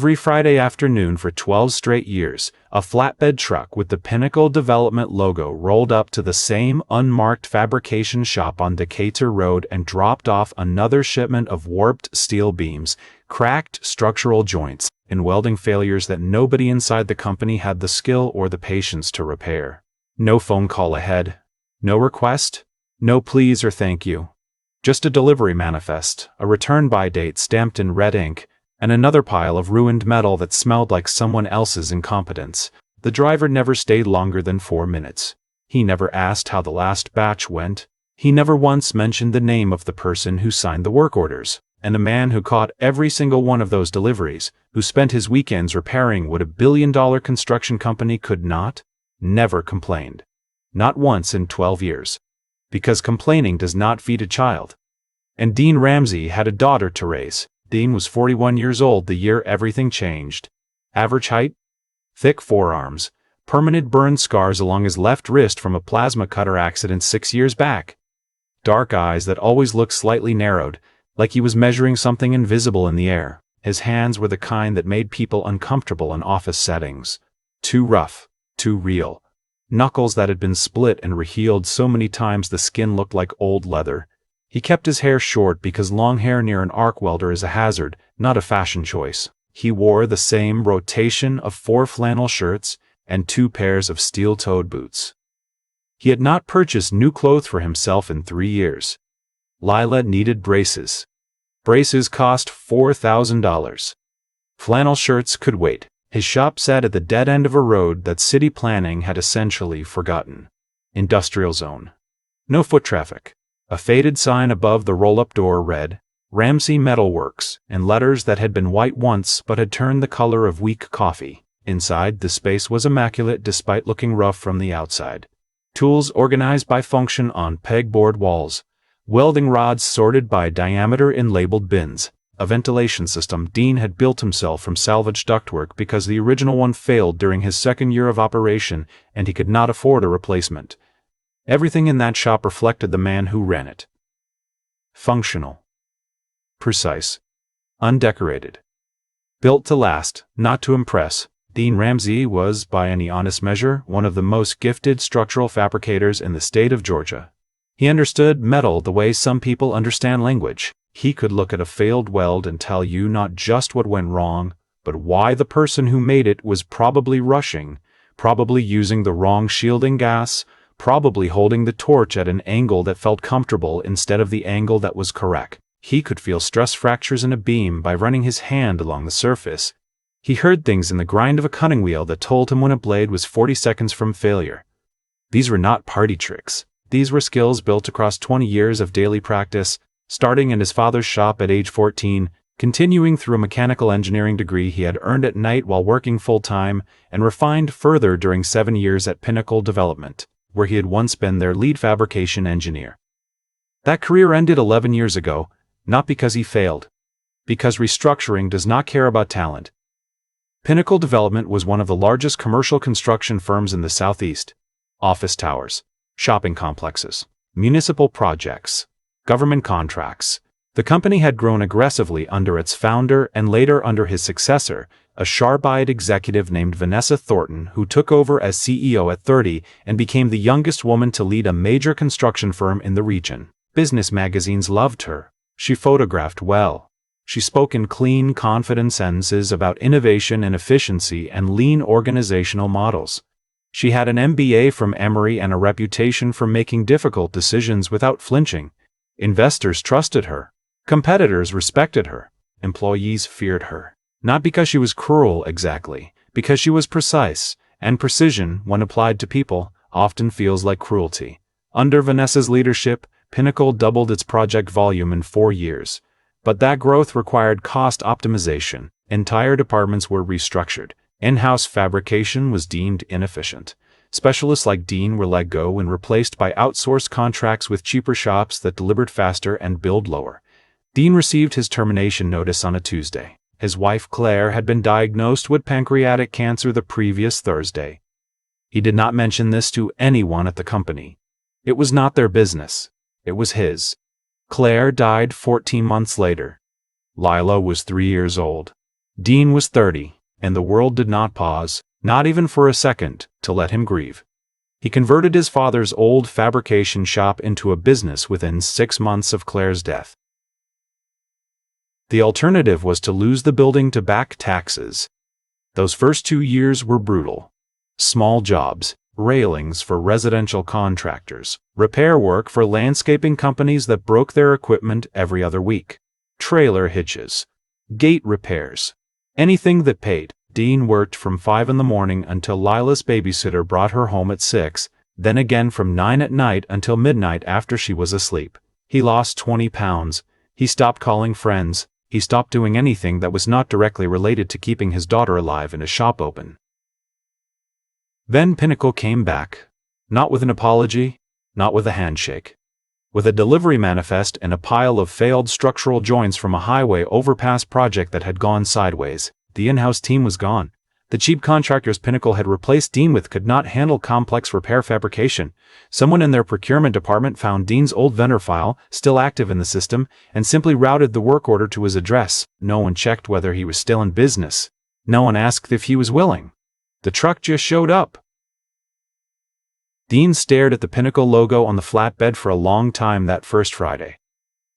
Every Friday afternoon for 12 straight years, a flatbed truck with the Pinnacle Development logo rolled up to the same unmarked fabrication shop on Decatur Road and dropped off another shipment of warped steel beams, cracked structural joints, and welding failures that nobody inside the company had the skill or the patience to repair. No phone call ahead. No request. No please or thank you. Just a delivery manifest, a return by date stamped in red ink, and another pile of ruined metal that smelled like someone else's incompetence. The driver never stayed longer than 4 minutes. He never asked how the last batch went. He never once mentioned the name of the person who signed the work orders. And a man who caught every single one of those deliveries, who spent his weekends repairing what a billion-dollar construction company could not, never complained. Not once in 12 years. Because complaining does not feed a child. And Dean Ramsey had a daughter to raise. Dean was 41 years old the year everything changed. Average height? Thick forearms. Permanent burn scars along his left wrist from a plasma cutter accident 6 years back. Dark eyes that always looked slightly narrowed, like he was measuring something invisible in the air. His hands were the kind that made people uncomfortable in office settings. Too rough, too real. Knuckles that had been split and rehealed so many times the skin looked like old leather. He kept his hair short because long hair near an arc welder is a hazard, not a fashion choice. He wore the same rotation of 4 flannel shirts and 2 pairs of steel-toed boots. He had not purchased new clothes for himself in 3 years. Lila needed braces. Braces cost $4,000. Flannel shirts could wait. His shop sat at the dead end of a road that city planning had essentially forgotten. Industrial zone. No foot traffic. A faded sign above the roll-up door read, Ramsey Metal Works, in letters that had been white once but had turned the color of weak coffee. Inside, the space was immaculate despite looking rough from the outside. Tools organized by function on pegboard walls. Welding rods sorted by diameter in labeled bins. A ventilation system Dean had built himself from salvaged ductwork because the original one failed during his 2nd year of operation and he could not afford a replacement. Everything in that shop reflected the man who ran it. Functional. Precise. Undecorated. Built to last, not to impress, Dean Ramsey was, by any honest measure, one of the most gifted structural fabricators in the state of Georgia. He understood metal the way some people understand language. He could look at a failed weld and tell you not just what went wrong, but why the person who made it was probably rushing, probably using the wrong shielding gas, probably holding the torch at an angle that felt comfortable instead of the angle that was correct. He could feel stress fractures in a beam by running his hand along the surface. He heard things in the grind of a cutting wheel that told him when a blade was 40 seconds from failure. These were not party tricks. These were skills built across 20 years of daily practice, starting in his father's shop at age 14, continuing through a mechanical engineering degree he had earned at night while working full-time, and refined further during 7 years at Pinnacle Development, where he had once been their lead fabrication engineer. That career ended 11 years ago, not because he failed, because restructuring does not care about talent. Pinnacle Development was one of the largest commercial construction firms in the Southeast. Office towers, shopping complexes, municipal projects, government contracts. The company had grown aggressively under its founder and later under his successor, a sharp-eyed executive named Vanessa Thornton, who took over as CEO at 30 and became the youngest woman to lead a major construction firm in the region. Business magazines loved her. She photographed well. She spoke in clean, confident sentences about innovation and efficiency and lean organizational models. She had an MBA from Emory and a reputation for making difficult decisions without flinching. Investors trusted her. Competitors respected her. Employees feared her. Not because she was cruel exactly, because she was precise, and precision, when applied to people, often feels like cruelty. Under Vanessa's leadership, Pinnacle doubled its project volume in 4 years. But that growth required cost optimization. Entire departments were restructured. In-house fabrication was deemed inefficient. Specialists like Dean were let go and replaced by outsourced contracts with cheaper shops that delivered faster and billed lower. Dean received his termination notice on a Tuesday. His wife Claire had been diagnosed with pancreatic cancer the previous Thursday. He did not mention this to anyone at the company. It was not their business. It was his. Claire died 14 months later. Lila was 3 years old. Dean was 30, and the world did not pause, not even for a second, to let him grieve. He converted his father's old fabrication shop into a business within 6 months of Claire's death. The alternative was to lose the building to back taxes. Those first 2 years were brutal. Small jobs, railings for residential contractors, repair work for landscaping companies that broke their equipment every other week, trailer hitches, gate repairs, anything that paid. Dean worked from 5 in the morning until Lila's babysitter brought her home at 6, then again from 9 at night until midnight after she was asleep. He lost 20 pounds. He stopped calling friends. He stopped doing anything that was not directly related to keeping his daughter alive and his shop open. Then Pinnacle came back. Not with an apology, not with a handshake. With a delivery manifest and a pile of failed structural joints from a highway overpass project that had gone sideways. The in-house team was gone. The cheap contractors Pinnacle had replaced Dean with could not handle complex repair fabrication. Someone in their procurement department found Dean's old vendor file, still active in the system, and simply routed the work order to his address. No one checked whether he was still in business. No one asked if he was willing. The truck just showed up. Dean stared at the Pinnacle logo on the flatbed for a long time that first Friday.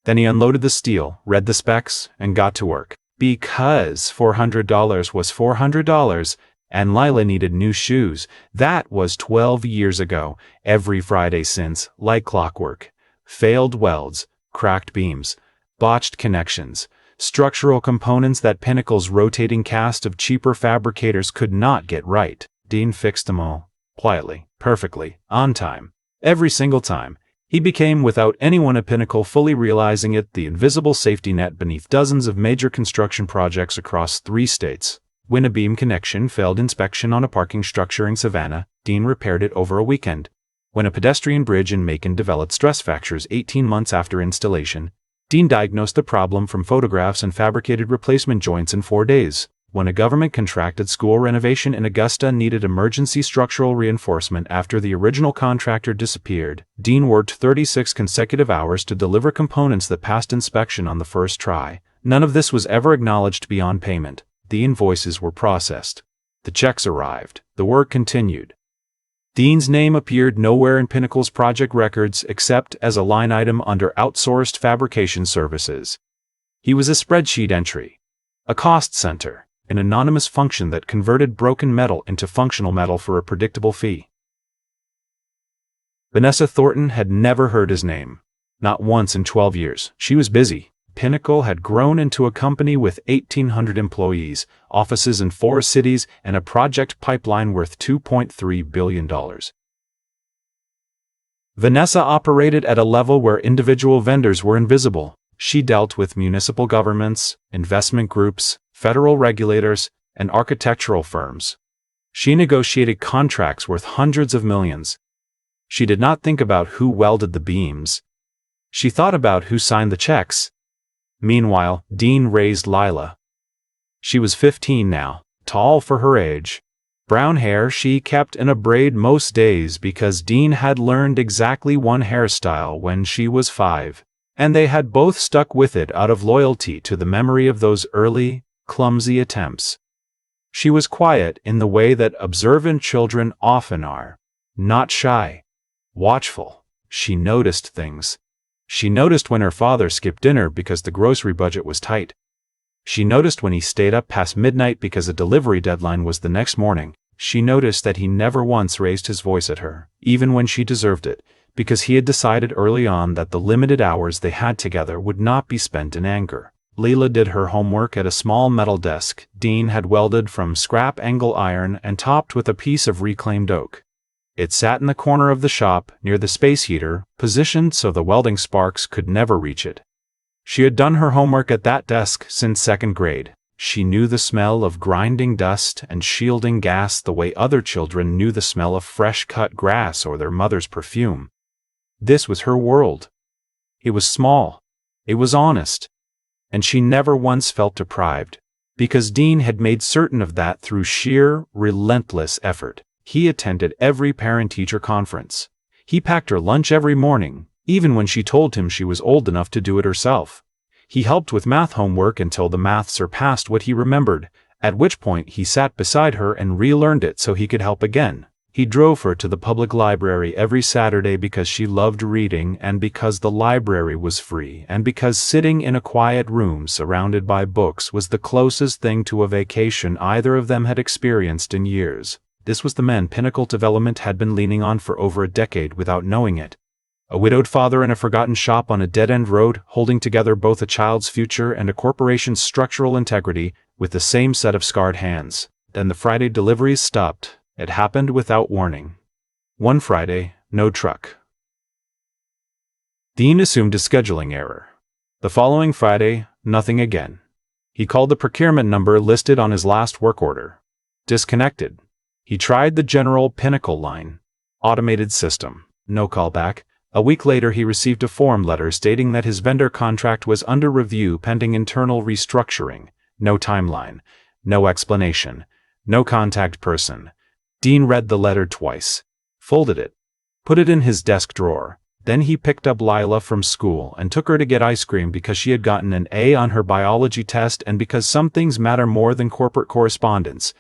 Then he unloaded the steel, read the specs, and got to work. Because $400 was $400, and Lila needed new shoes. That was 12 years ago, every Friday since, like clockwork. Failed welds, cracked beams, botched connections, structural components that Pinnacle's rotating cast of cheaper fabricators could not get right. Dean fixed them all, quietly, perfectly, on time, every single time. He became, without anyone at Pinnacle fully realizing it, the invisible safety net beneath dozens of major construction projects across 3 states. When a beam connection failed inspection on a parking structure in Savannah, Dean repaired it over a weekend. When a pedestrian bridge in Macon developed stress fractures 18 months after installation, Dean diagnosed the problem from photographs and fabricated replacement joints in 4 days. When a government-contracted school renovation in Augusta needed emergency structural reinforcement after the original contractor disappeared, Dean worked 36 consecutive hours to deliver components that passed inspection on the first try. None of this was ever acknowledged beyond payment. The invoices were processed. The checks arrived. The work continued. Dean's name appeared nowhere in Pinnacle's project records except as a line item under outsourced fabrication services. He was a spreadsheet entry, a cost center, an anonymous function that converted broken metal into functional metal for a predictable fee. Vanessa Thornton had never heard his name. Not once in 12 years. She was busy. Pinnacle had grown into a company with 1,800 employees, offices in 4 cities, and a project pipeline worth $2.3 billion. Vanessa operated at a level where individual vendors were invisible. She dealt with municipal governments, investment groups, federal regulators, and architectural firms. She negotiated contracts worth hundreds of millions. She did not think about who welded the beams. She thought about who signed the checks. Meanwhile, Dean raised Lila. She was 15 now, tall for her age. Brown hair she kept in a braid most days because Dean had learned exactly one hairstyle when she was 5, and they had both stuck with it out of loyalty to the memory of those early, clumsy attempts. She was quiet in the way that observant children often are, not shy, watchful. She noticed things. She noticed when her father skipped dinner because the grocery budget was tight. She noticed when he stayed up past midnight because a delivery deadline was the next morning. She noticed that he never once raised his voice at her, even when she deserved it, because he had decided early on that the limited hours they had together would not be spent in anger. Leila did her homework at a small metal desk Dean had welded from scrap angle iron and topped with a piece of reclaimed oak. It sat in the corner of the shop, near the space heater, positioned so the welding sparks could never reach it. She had done her homework at that desk since 2nd grade. She knew the smell of grinding dust and shielding gas the way other children knew the smell of fresh-cut grass or their mother's perfume. This was her world. It was small. It was honest. And she never once felt deprived, because Dean had made certain of that through sheer, relentless effort. He attended every parent-teacher conference. He packed her lunch every morning, even when she told him she was old enough to do it herself. He helped with math homework until the math surpassed what he remembered, at which point he sat beside her and relearned it so he could help again. He drove her to the public library every Saturday because she loved reading and because the library was free and because sitting in a quiet room surrounded by books was the closest thing to a vacation either of them had experienced in years. This was the man Pinnacle Development had been leaning on for over a decade without knowing it. A widowed father in a forgotten shop on a dead-end road, holding together both a child's future and a corporation's structural integrity with the same set of scarred hands. Then the Friday deliveries stopped. It happened without warning. One Friday, no truck. Dean assumed a scheduling error. The following Friday, nothing again. He called the procurement number listed on his last work order. Disconnected. He tried the general Pinnacle line. Automated system. No callback. A week later he received a form letter stating that his vendor contract was under review pending internal restructuring. No timeline. No explanation. No contact person. Dean read the letter twice, folded it, put it in his desk drawer. Then he picked up Lila from school and took her to get ice cream because she had gotten an A on her biology test and because some things matter more than corporate correspondence.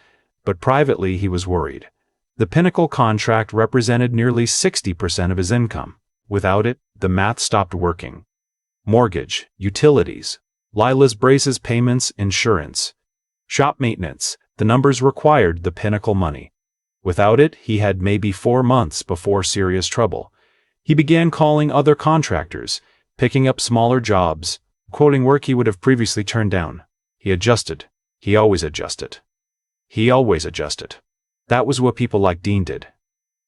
But privately he was worried. The Pinnacle contract represented nearly 60% of his income. Without it, the math stopped working. Mortgage, utilities, Lila's braces payments, insurance, shop maintenance, the numbers required the Pinnacle money. Without it, he had maybe 4 months before serious trouble. He began calling other contractors, picking up smaller jobs, quoting work he would have previously turned down. He adjusted. He always adjusted. He always adjusted. That was what people like Dean did.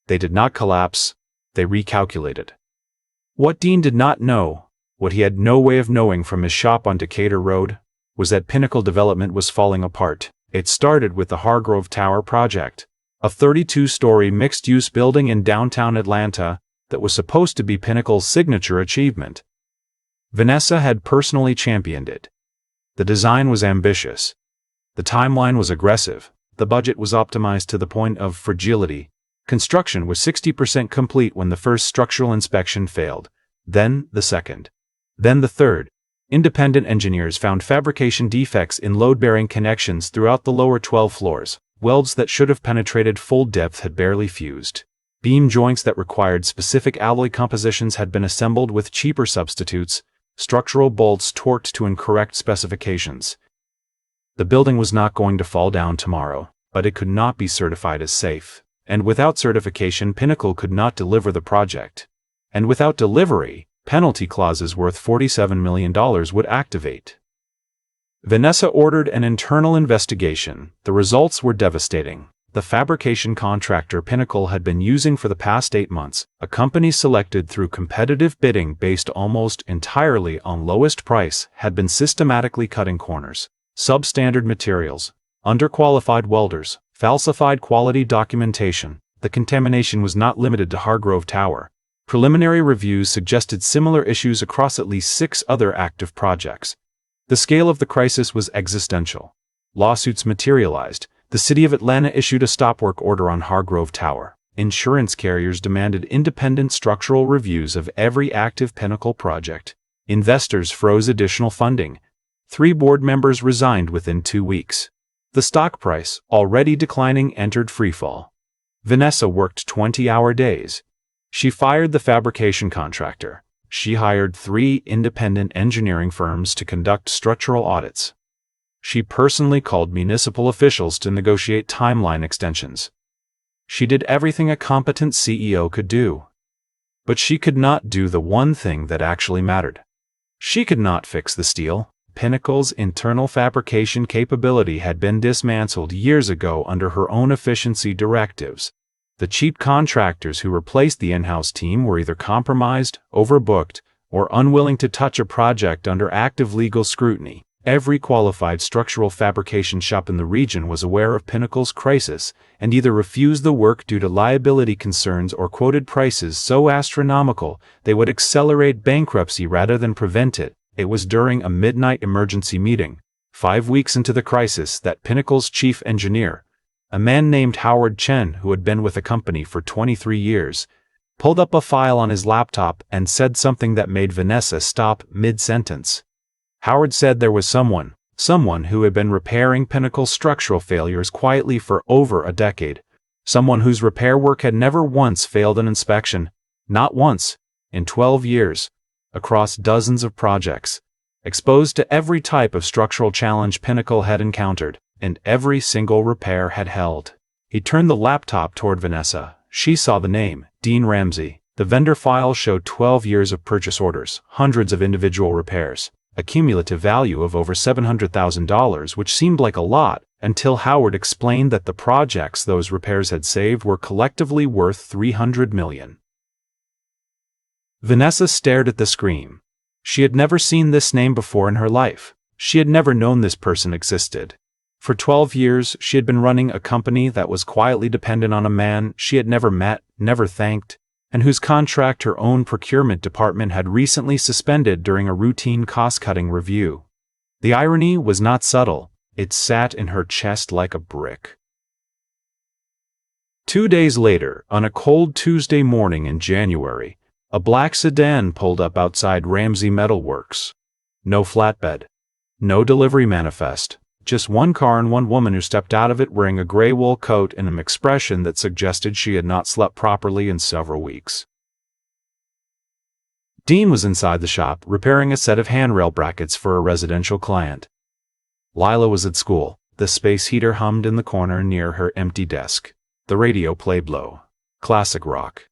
They did not collapse. They recalculated. What Dean did not know, what he had no way of knowing from his shop on Decatur Road, was that Pinnacle Development was falling apart. It started with the Hargrove Tower project, a 32-story mixed-use building in downtown Atlanta that was supposed to be Pinnacle's signature achievement. Vanessa had personally championed it. The design was ambitious. The timeline was aggressive. The budget was optimized to the point of fragility. Construction was 60% complete when the first structural inspection failed. Then the second. Then the third. Independent engineers found fabrication defects in load-bearing connections throughout the lower 12 floors. Welds that should have penetrated full depth had barely fused. Beam joints that required specific alloy compositions had been assembled with cheaper substitutes. Structural bolts torqued to incorrect specifications. The building was not going to fall down tomorrow, but it could not be certified as safe. And without certification, Pinnacle could not deliver the project. And without delivery, penalty clauses worth $47 million would activate. Vanessa ordered an internal investigation. The results were devastating. The fabrication contractor Pinnacle had been using for the past 8 months, a company selected through competitive bidding based almost entirely on lowest price, had been systematically cutting corners. Substandard materials, underqualified welders, falsified quality documentation. The contamination was not limited to Hargrove Tower. Preliminary reviews suggested similar issues across at least 6 other active projects. The scale of the crisis was existential. Lawsuits materialized. The city of Atlanta issued a stop work order on Hargrove Tower. Insurance carriers demanded independent structural reviews of every active Pinnacle project. Investors froze additional funding. 3 board members resigned within 2 weeks. The stock price, already declining, entered freefall. Vanessa worked 20-hour days. She fired the fabrication contractor. She hired 3 independent engineering firms to conduct structural audits. She personally called municipal officials to negotiate timeline extensions. She did everything a competent CEO could do. But she could not do the one thing that actually mattered. She could not fix the steel. Pinnacle's internal fabrication capability had been dismantled years ago under her own efficiency directives. The cheap contractors who replaced the in-house team were either compromised, overbooked, or unwilling to touch a project under active legal scrutiny. Every qualified structural fabrication shop in the region was aware of Pinnacle's crisis and either refused the work due to liability concerns or quoted prices so astronomical they would accelerate bankruptcy rather than prevent it. It was during a midnight emergency meeting, 5 weeks into the crisis, that Pinnacle's chief engineer, a man named Howard Chen who had been with the company for 23 years, pulled up a file on his laptop and said something that made Vanessa stop mid-sentence. Howard said there was someone who had been repairing Pinnacle's structural failures quietly for over a decade. Someone whose repair work had never once failed an inspection. Not once, in 12 years, across dozens of projects. Exposed to every type of structural challenge Pinnacle had encountered, and every single repair had held. He turned the laptop toward Vanessa. She saw the name, Dean Ramsey. The vendor file showed 12 years of purchase orders, hundreds of individual repairs, a cumulative value of over $700,000, which seemed like a lot, until Howard explained that the projects those repairs had saved were collectively worth $300 million. Vanessa stared at the screen. She had never seen this name before in her life. She had never known this person existed. For 12 years, she had been running a company that was quietly dependent on a man she had never met, never thanked, and whose contract her own procurement department had recently suspended during a routine cost-cutting review. The irony was not subtle. It sat in her chest like a brick. 2 days later, on a cold Tuesday morning in January, a black sedan pulled up outside Ramsey Metal Works. No flatbed. No delivery manifest. Just one car and one woman who stepped out of it wearing a gray wool coat and an expression that suggested she had not slept properly in several weeks. Dean was inside the shop, repairing a set of handrail brackets for a residential client. Lila was at school. The space heater hummed in the corner near her empty desk. The radio played low. Classic rock.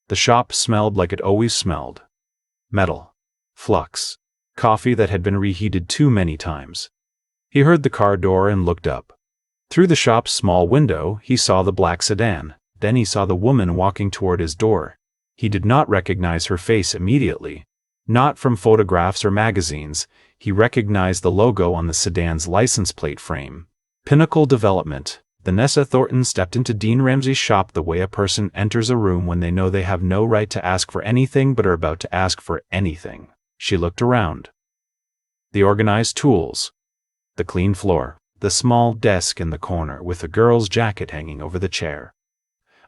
The shop smelled like it always smelled. Metal. Flux. Coffee that had been reheated too many times. He heard the car door and looked up. Through the shop's small window, he saw the black sedan. Then he saw the woman walking toward his door. He did not recognize her face immediately. Not from photographs or magazines. He recognized the logo on the sedan's license plate frame. Pinnacle Development. Vanessa Thornton stepped into Dean Ramsey's shop the way a person enters a room when they know they have no right to ask for anything but are about to ask for anything. She looked around. The organized tools. The clean floor. The small desk in the corner with a girl's jacket hanging over the chair.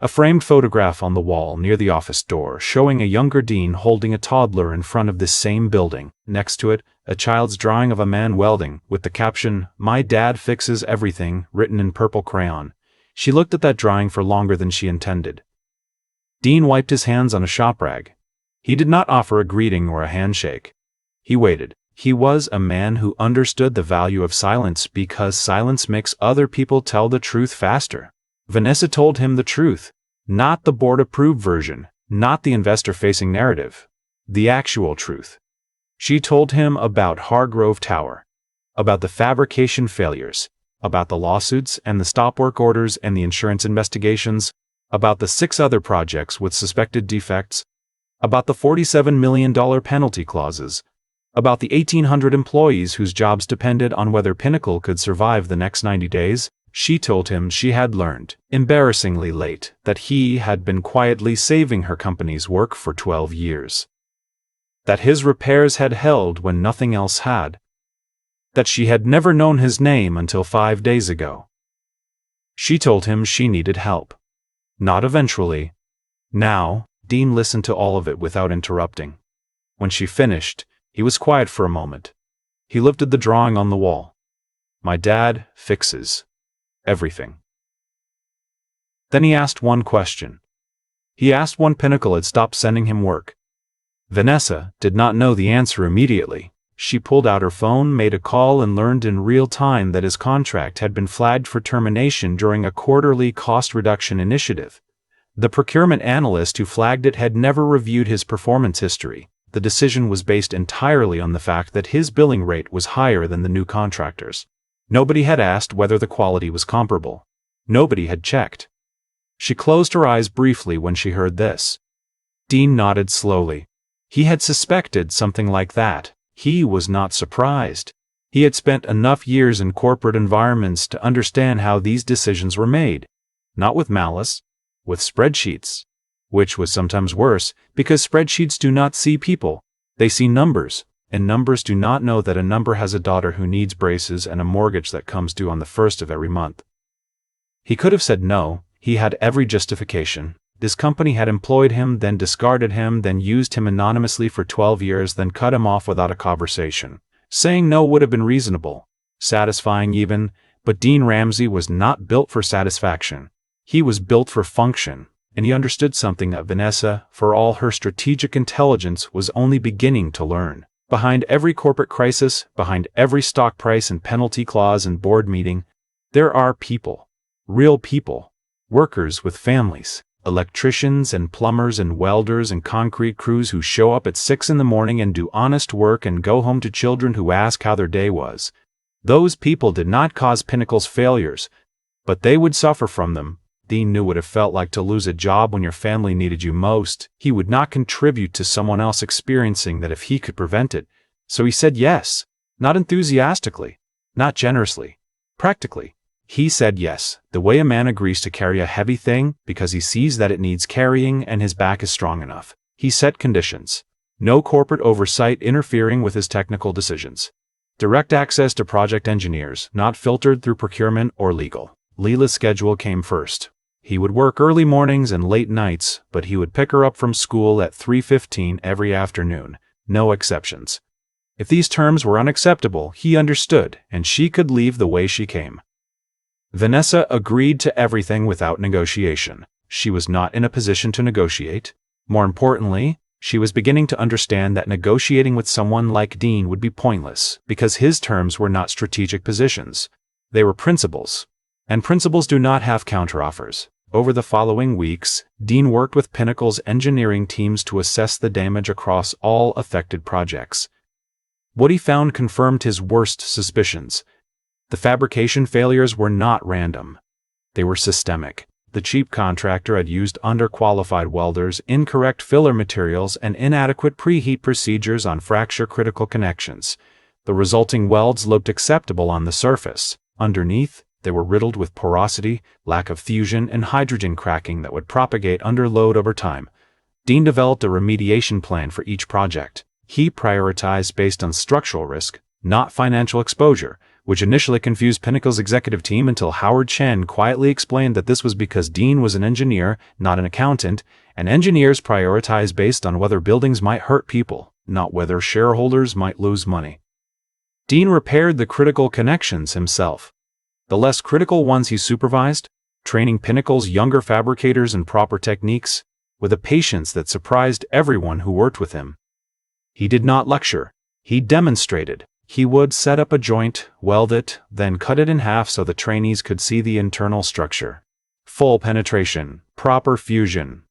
A framed photograph on the wall near the office door showing a younger Dean holding a toddler in front of this same building. Next to it, a child's drawing of a man welding, with the caption, "My dad fixes everything," written in purple crayon. She looked at that drawing for longer than she intended. Dean wiped his hands on a shop rag. He did not offer a greeting or a handshake. He waited. He was a man who understood the value of silence because silence makes other people tell the truth faster. Vanessa told him the truth, not the board-approved version, not the investor-facing narrative, the actual truth. She told him about Hargrove Tower, about the fabrication failures, about the lawsuits and the stop work orders and the insurance investigations, about the 6 other projects with suspected defects, about the $47 million penalty clauses, about the 1,800 employees whose jobs depended on whether Pinnacle could survive the next 90 days. She told him she had learned, embarrassingly late, that he had been quietly saving her company's work for 12 years. That his repairs had held when nothing else had. That she had never known his name until 5 days ago. She told him she needed help. Not eventually. Now. Dean listened to all of it without interrupting. When she finished, he was quiet for a moment. He looked at the drawing on the wall. "My dad fixes everything." Then he asked one question. He asked when Pinnacle had stopped sending him work. Vanessa did not know the answer immediately. She pulled out her phone, made a call, and learned in real time that his contract had been flagged for termination during a quarterly cost reduction initiative. The procurement analyst who flagged it had never reviewed his performance history. The decision was based entirely on the fact that his billing rate was higher than the new contractors. Nobody had asked whether the quality was comparable. Nobody had checked. She closed her eyes briefly when she heard this. Dean nodded slowly. He had suspected something like that. He was not surprised. He had spent enough years in corporate environments to understand how these decisions were made. Not with malice, with spreadsheets. Which was sometimes worse, because spreadsheets do not see people. They see numbers. And numbers do not know that a number has a daughter who needs braces and a mortgage that comes due on the 1st of every month. He could have said no. He had every justification. This company had employed him, then discarded him, then used him anonymously for 12 years, then cut him off without a conversation. Saying no would have been reasonable, satisfying even, but Dean Ramsey was not built for satisfaction. He was built for function, and he understood something that Vanessa, for all her strategic intelligence, was only beginning to learn. Behind every corporate crisis, behind every stock price and penalty clause and board meeting, there are people. Real people. Workers with families. Electricians and plumbers and welders and concrete crews who show up at 6 in the morning and do honest work and go home to children who ask how their day was. Those people did not cause Pinnacle's failures, but they would suffer from them. Dean knew what it felt like to lose a job when your family needed you most. He would not contribute to someone else experiencing that if he could prevent it. So he said yes, not enthusiastically, not generously, practically. He said yes, the way a man agrees to carry a heavy thing because he sees that it needs carrying and his back is strong enough. He set conditions. No corporate oversight interfering with his technical decisions. Direct access to project engineers, not filtered through procurement or legal. Leela's schedule came first. He would work early mornings and late nights, but he would pick her up from school at 3:15 every afternoon. No exceptions. If these terms were unacceptable, he understood, and she could leave the way she came. Vanessa agreed to everything without negotiation. She was not in a position to negotiate. More importantly, she was beginning to understand that negotiating with someone like Dean would be pointless, because his terms were not strategic positions. They were principles. And principles do not have counteroffers. Over the following weeks, Dean worked with Pinnacle's engineering teams to assess the damage across all affected projects. What he found confirmed his worst suspicions. The fabrication failures were not random. They were systemic. The cheap contractor had used underqualified welders, incorrect filler materials, and inadequate preheat procedures on fracture-critical connections. The resulting welds looked acceptable on the surface. Underneath, they were riddled with porosity, lack of fusion, and hydrogen cracking that would propagate under load over time. Dean developed a remediation plan for each project. He prioritized based on structural risk, not financial exposure, which initially confused Pinnacle's executive team until Howard Chen quietly explained that this was because Dean was an engineer, not an accountant, and engineers prioritize based on whether buildings might hurt people, not whether shareholders might lose money. Dean repaired the critical connections himself. The less critical ones he supervised, training Pinnacle's younger fabricators in proper techniques, with a patience that surprised everyone who worked with him. He did not lecture, he demonstrated. He would set up a joint, weld it, then cut it in half so the trainees could see the internal structure. Full penetration, proper fusion,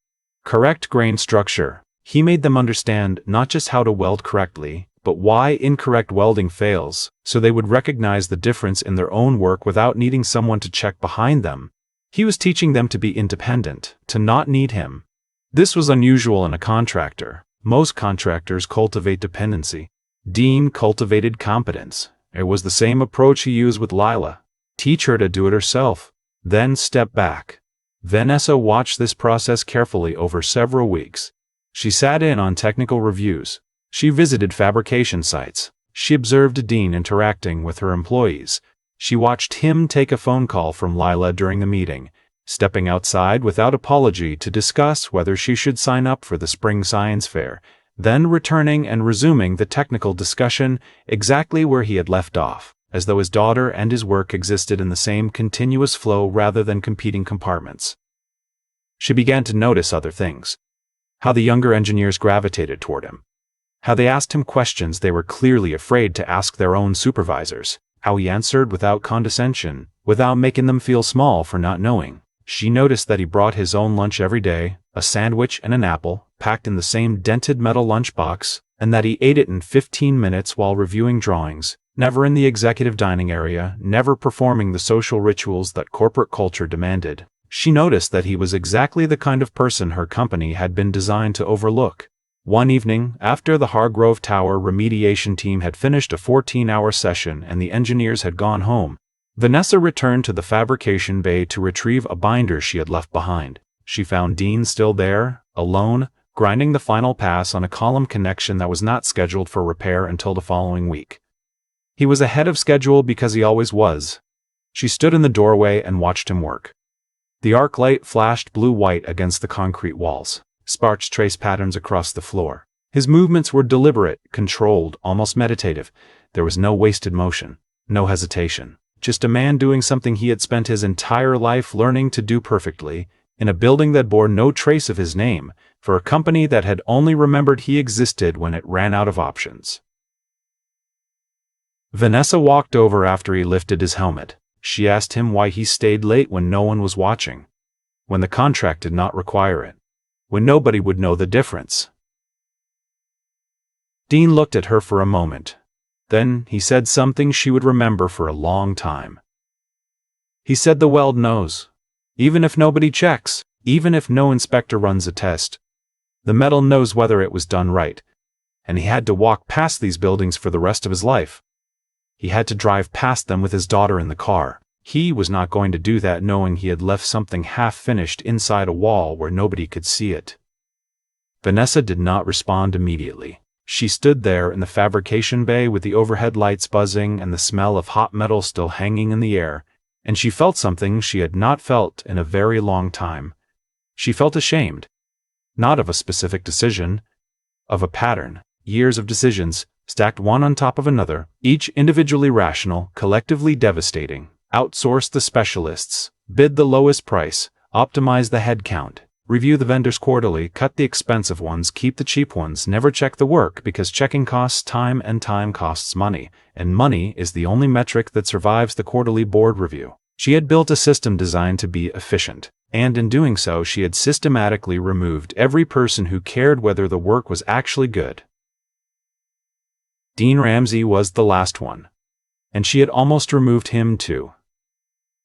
correct grain structure. He made them understand not just how to weld correctly, but why incorrect welding fails, so they would recognize the difference in their own work without needing someone to check behind them. He was teaching them to be independent, to not need him. This was unusual in a contractor. Most contractors cultivate dependency. Dean cultivated competence. It was the same approach he used with Lila. Teach her to do it herself, then step back. Vanessa watched this process carefully over several weeks. She sat in on technical reviews. She visited fabrication sites. She observed Dean interacting with her employees. She watched him take a phone call from Lila during the meeting, stepping outside without apology to discuss whether she should sign up for the spring science fair, then returning and resuming the technical discussion exactly where he had left off, as though his daughter and his work existed in the same continuous flow rather than competing compartments. She began to notice other things. How the younger engineers gravitated toward him. How they asked him questions they were clearly afraid to ask their own supervisors. How he answered without condescension, without making them feel small for not knowing. She noticed that he brought his own lunch every day, a sandwich and an apple, packed in the same dented metal lunchbox, and that he ate it in 15 minutes while reviewing drawings, never in the executive dining area, never performing the social rituals that corporate culture demanded. She noticed that he was exactly the kind of person her company had been designed to overlook. One evening, after the Hargrove Tower remediation team had finished a 14-hour session and the engineers had gone home, Vanessa returned to the fabrication bay to retrieve a binder she had left behind. She found Dean still there, alone, grinding the final pass on a column connection that was not scheduled for repair until the following week. He was ahead of schedule because he always was. She stood in the doorway and watched him work. The arc light flashed blue-white against the concrete walls, sparks traced patterns across the floor. His movements were deliberate, controlled, almost meditative. there was no wasted motion, no hesitation. Just a man doing something he had spent his entire life learning to do perfectly, in a building that bore no trace of his name, for a company that had only remembered he existed when it ran out of options. Vanessa walked over after he lifted his helmet. She asked him why he stayed late when no one was watching, when the contract did not require it, when nobody would know the difference. Dean looked at her for a moment. Then he said something she would remember for a long time. He said the weld knows. Even if nobody checks, even if no inspector runs a test, the metal knows whether it was done right, and he had to walk past these buildings for the rest of his life. He had to drive past them with his daughter in the car. He was not going to do that knowing he had left something half-finished inside a wall where nobody could see it. Vanessa did not respond immediately. She stood there in the fabrication bay with the overhead lights buzzing and the smell of hot metal still hanging in the air, and she felt something she had not felt in a very long time. She felt ashamed. Not of a specific decision, of a pattern, years of decisions, stacked one on top of another, each individually rational, collectively devastating. Outsource the specialists, bid the lowest price, optimize the head count, review the vendors quarterly, cut the expensive ones, keep the cheap ones, never check the work because checking costs time and time costs money, and money is the only metric that survives the quarterly board review. She had built a system designed to be efficient, and in doing so she had systematically removed every person who cared whether the work was actually good. Dean Ramsey was the last one, and she had almost removed him too.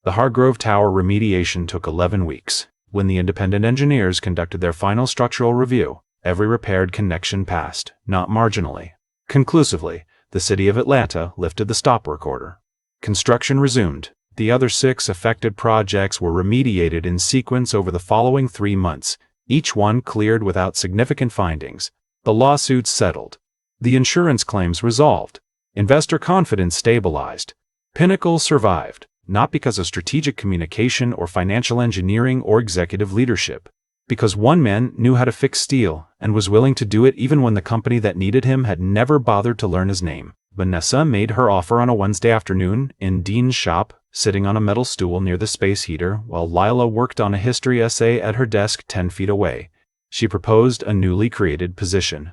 The Hargrove Tower remediation took 11 weeks. When the independent engineers conducted their final structural review, every repaired connection passed, not marginally. Conclusively, the city of Atlanta lifted the stop work order. Construction resumed. The other 6 affected projects were remediated in sequence over the following 3 months, each one cleared without significant findings. The lawsuits settled. The insurance claims resolved. Investor confidence stabilized. Pinnacle survived, not because of strategic communication or financial engineering or executive leadership, because one man knew how to fix steel and was willing to do it even when the company that needed him had never bothered to learn his name. Vanessa made her offer on a Wednesday afternoon in Dean's shop, sitting on a metal stool near the space heater while Lila worked on a history essay at her desk 10 feet away. She proposed a newly created position: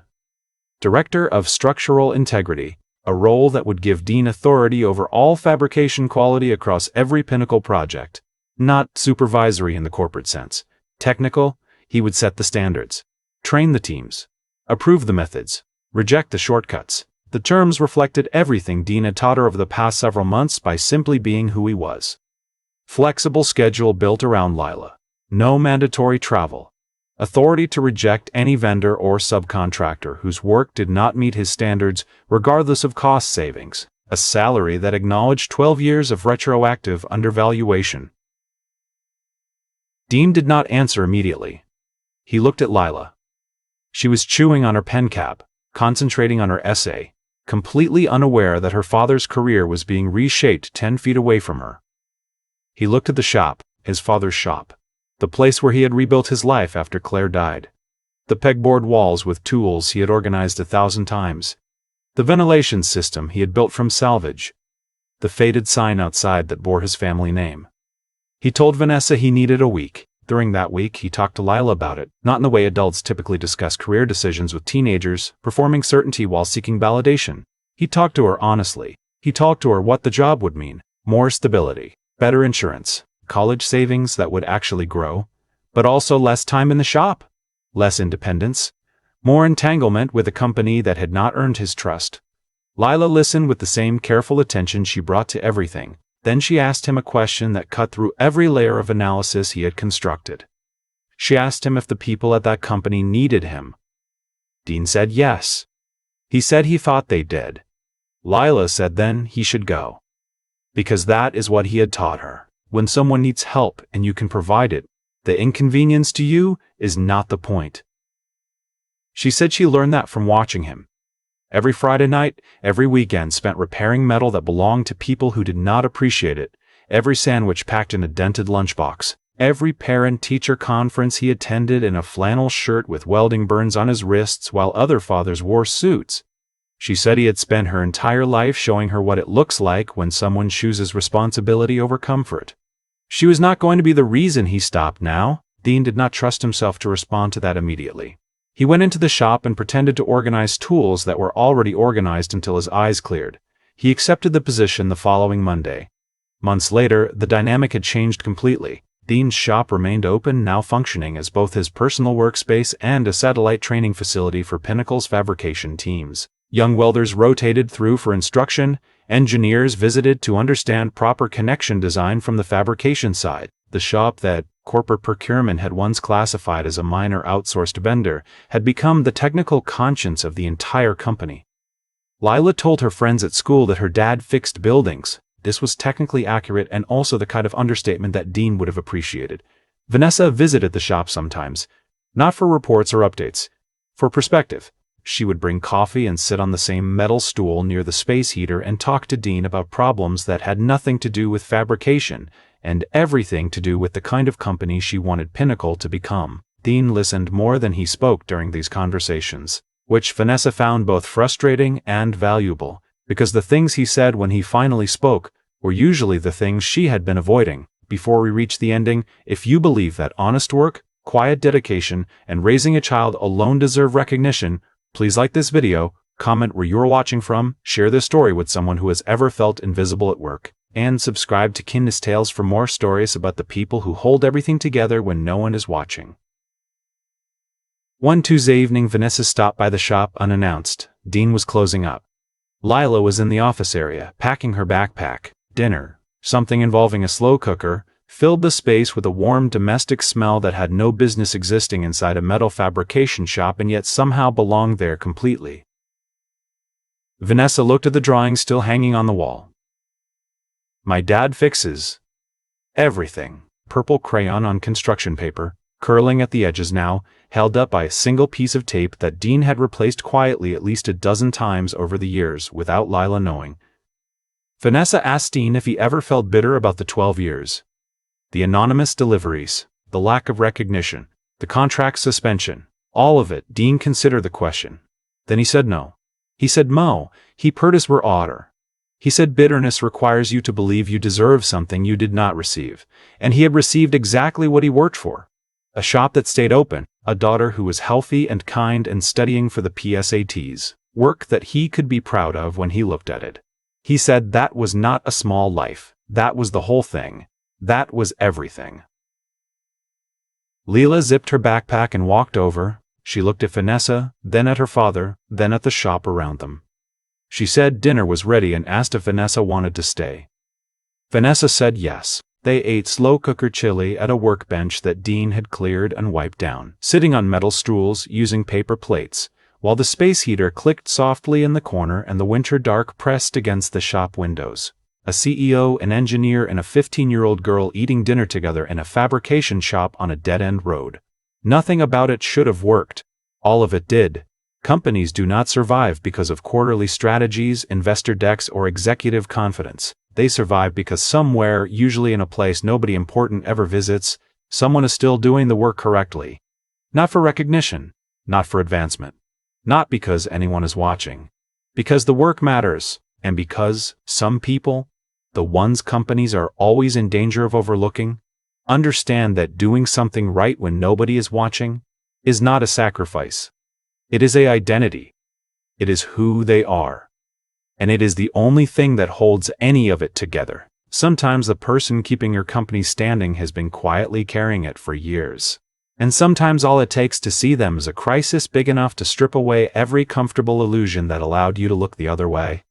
Director of Structural Integrity, a role that would give Dean authority over all fabrication quality across every Pinnacle project. Not supervisory in the corporate sense. Technical, he would set the standards, train the teams, approve the methods, reject the shortcuts. The terms reflected everything Dean had taught her over the past several months by simply being who he was. Flexible schedule built around Lila. No mandatory travel. Authority to reject any vendor or subcontractor whose work did not meet his standards, regardless of cost savings. A salary that acknowledged 12 years of retroactive undervaluation. Dean did not answer immediately. He looked at Lila. She was chewing on her pen cap, concentrating on her essay, completely unaware that her father's career was being reshaped 10 feet away from her. He looked at the shop, his father's shop, the place where he had rebuilt his life after Claire died. The pegboard walls with tools he had organized 1,000 times. The ventilation system he had built from salvage. The faded sign outside that bore his family name. He told Vanessa he needed a week. During that week, he talked to Lila about it, not in the way adults typically discuss career decisions with teenagers, performing certainty while seeking validation. He talked to her honestly. He talked to her what the job would mean: more stability, better insurance, college savings that would actually grow, but also less time in the shop, less independence, more entanglement with a company that had not earned his trust. Lila listened with the same careful attention she brought to everything. Then she asked him a question that cut through every layer of analysis he had constructed. She asked him if the people at that company needed him. Dean said yes. He said he thought they did. Lila said then he should go. Because that is what he had taught her. When someone needs help and you can provide it, the inconvenience to you is not the point. She said she learned that from watching him. Every Friday night, every weekend spent repairing metal that belonged to people who did not appreciate it, every sandwich packed in a dented lunchbox, every parent-teacher conference he attended in a flannel shirt with welding burns on his wrists while other fathers wore suits. She said he had spent her entire life showing her what it looks like when someone chooses responsibility over comfort. She was not going to be the reason he stopped now. Dean did not trust himself to respond to that immediately. He went into the shop and pretended to organize tools that were already organized until his eyes cleared. He accepted the position the following Monday. Months later, the dynamic had changed completely. Dean's shop remained open, now functioning as both his personal workspace and a satellite training facility for Pinnacle's fabrication teams. Young welders rotated through for instruction, engineers visited to understand proper connection design from the fabrication side. The shop that corporate procurement had once classified as a minor outsourced vendor had become the technical conscience of the entire company. Lila told her friends at school that her dad fixed buildings. This was technically accurate and also the kind of understatement that Dean would have appreciated. Vanessa visited the shop sometimes, not for reports or updates, for perspective. She would bring coffee and sit on the same metal stool near the space heater and talk to Dean about problems that had nothing to do with fabrication and everything to do with the kind of company she wanted Pinnacle to become. Dean listened more than he spoke during these conversations, which Vanessa found both frustrating and valuable, because the things he said when he finally spoke were usually the things she had been avoiding. Before we reach the ending, if you believe that honest work, quiet dedication, and raising a child alone deserve recognition, please like this video, comment where you're watching from, share this story with someone who has ever felt invisible at work, and subscribe to Kindness Tales for more stories about the people who hold everything together when no one is watching. One Tuesday evening, Vanessa stopped by the shop unannounced. Dean was closing up. Lila was in the office area, packing her backpack. Dinner, something involving a slow cooker, filled the space with a warm domestic smell that had no business existing inside a metal fabrication shop and yet somehow belonged there completely. Vanessa looked at the drawing still hanging on the wall. My dad fixes everything. Purple crayon on construction paper, curling at the edges now, held up by a single piece of tape that Dean had replaced quietly at least a dozen times over the years without Lila knowing. Vanessa asked Dean if he ever felt bitter about the 12 years. The anonymous deliveries, the lack of recognition, the contract suspension, all of it. Dean considered the question. Then he said no. He said Mo, he purtis were otter. He said bitterness requires you to believe you deserve something you did not receive, and he had received exactly what he worked for. A shop that stayed open, a daughter who was healthy and kind and studying for the PSATs, work that he could be proud of when he looked at it. He said that was not a small life, that was the whole thing. That was everything. Lila zipped her backpack and walked over. She looked at Vanessa, then at her father, then at the shop around them. She said dinner was ready and asked if Vanessa wanted to stay. Vanessa said yes. They ate slow cooker chili at a workbench that Dean had cleared and wiped down, sitting on metal stools using paper plates, while the space heater clicked softly in the corner and the winter dark pressed against the shop windows. A CEO, an engineer, and a 15-year-old girl eating dinner together in a fabrication shop on a dead-end road. Nothing about it should have worked. All of it did. Companies do not survive because of quarterly strategies, investor decks, or executive confidence. They survive because somewhere, usually in a place nobody important ever visits, someone is still doing the work correctly. Not for recognition, not for advancement, not because anyone is watching. Because the work matters, and because some people, the ones companies are always in danger of overlooking, understand that doing something right when nobody is watching is not a sacrifice. It is an identity. It is who they are. And it is the only thing that holds any of it together. Sometimes the person keeping your company standing has been quietly carrying it for years. And sometimes all it takes to see them is a crisis big enough to strip away every comfortable illusion that allowed you to look the other way.